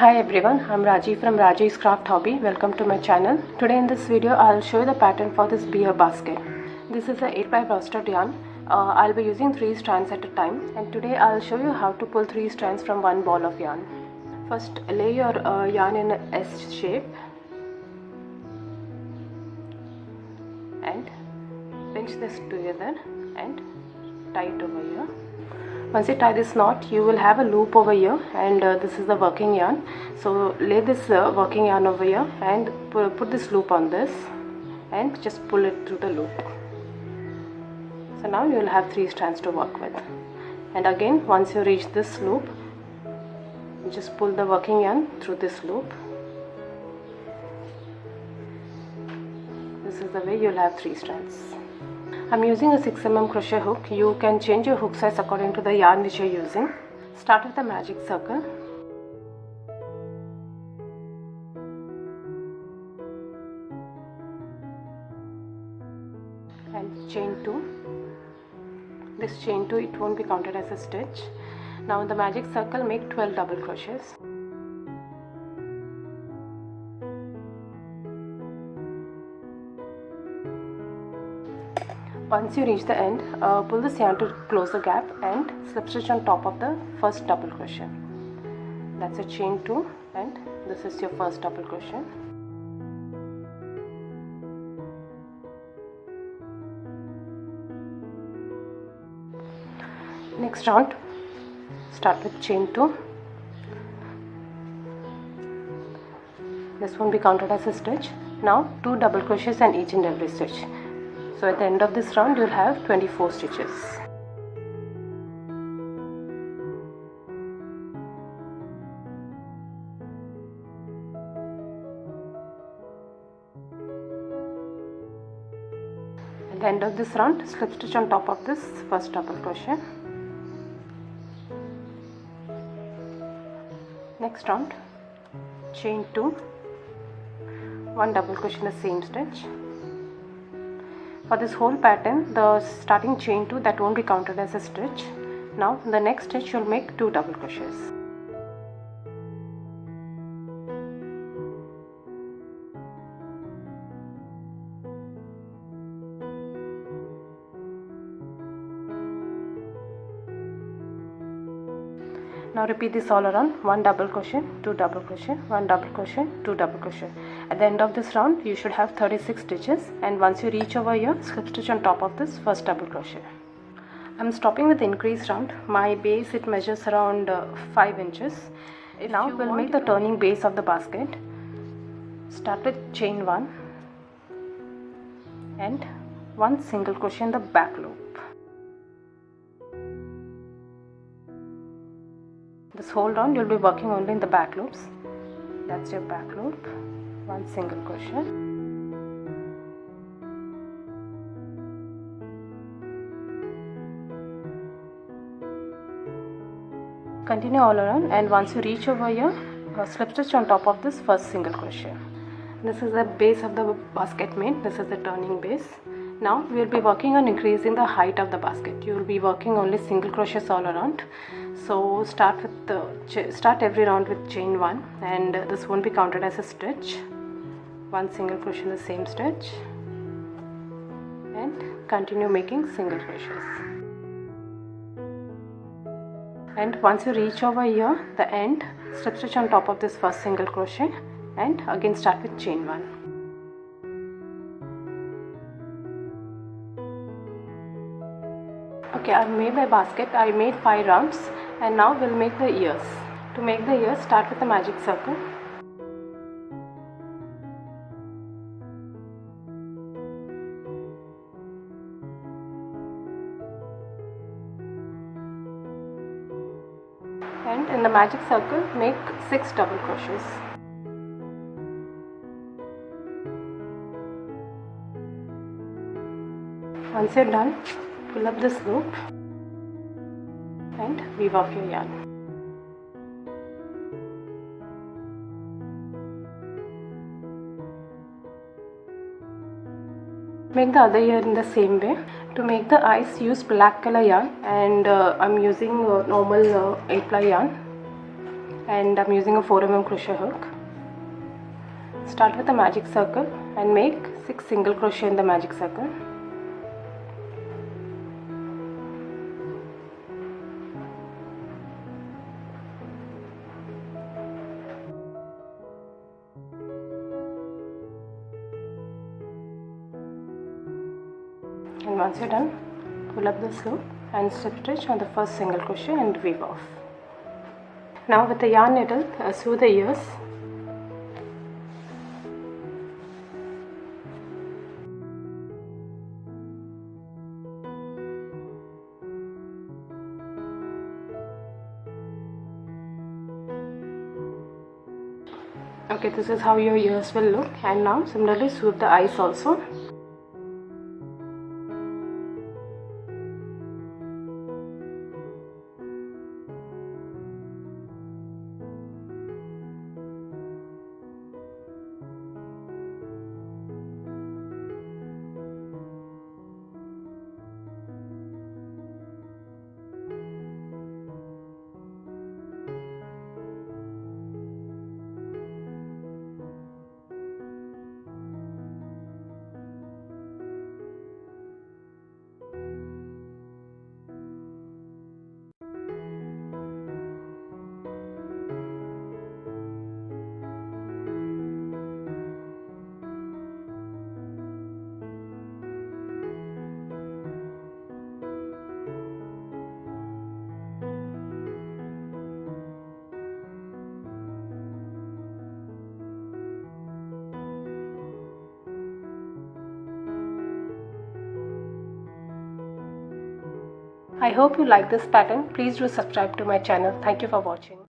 Hi everyone, I'm Raji from Raji's Craft Hobby. Welcome to my channel. Today in this video I'll show you the pattern for this beer basket. This is a 8x worsted yarn. I'll be using 3 strands at a time, and today I'll show you how to pull 3 strands from one ball of yarn. First, lay your yarn in a S shape and pinch this together and tie it over here. Once you tie this knot, you will have a loop over here, and this is the working yarn. So lay this working yarn over here and put this loop on this and just pull it through the loop. So now you will have 3 strands to work with. And again, once you reach this loop, you just pull the working yarn through this loop. This is the way you will have 3 strands. I'm using a 6 mm crochet hook. You can change your hook size according to the yarn which you're using. Start with a magic circle. And chain 2. This chain 2, it won't be counted as a stitch. Now in the magic circle, make 12 double crochets. Once you reach the end, pull this yarn to close the gap and slip stitch on top of the first double crochet. That's a chain 2, and this is your first double crochet. Next round, start with chain 2. This won't be counted as a stitch. Now 2 double crochets and each and every stitch. So at the end of this round, you'll have 24 stitches. At the end of this round, slip stitch on top of this first double crochet. Next round, chain 2, 1 double crochet in the same stitch. For this whole pattern, the starting chain 2, that won't be counted as a stitch. Now in the next stitch you'll make 2 double crochets. Now repeat this all around. 1 double crochet, 2 double crochet, 1 double crochet, 2 double crochet. At the end of this round, you should have 36 stitches, and once you reach over here, slip stitch on top of this first double crochet. I'm stopping with the increase round. My base, it measures around 5 inches. Now we'll make the turning base of the basket. Start with chain 1 and 1 single crochet in the back loop. This whole round you'll be working only in the back loops. That's your back loop. 1 single crochet. Continue all around, and once you reach over here, slip stitch on top of this first single crochet. This is the base of the basket made. This is the turning base. Now we will be working on increasing the height of the basket. You will be working only single crochets all around. So start every round with chain 1, and this won't be counted as a stitch. 1 single crochet in the same stitch, and continue making single crochets. And once you reach over here, the end, slip stitch on top of this first single crochet, and again start with chain 1. Okay, I've made my basket. I made 5 rounds, and now we'll make the ears. To make the ears, start with the magic circle. And in the magic circle, make 6 double crochets. Once you're done, pull up this loop and weave off your yarn. Make the other ear in the same way. To make the eyes, use black color yarn, and I'm using normal 8-ply yarn. and I'm using a 4 mm crochet hook. Start with a magic circle and make 6 single crochet in the magic circle. And once you're done, pull up this loop and slip stitch on the first single crochet and weave off. Now with the yarn needle, sew the ears. Okay, this is how your ears will look, and now similarly swoop the eyes also. I hope you like this pattern. Please do subscribe to my channel. Thank you for watching.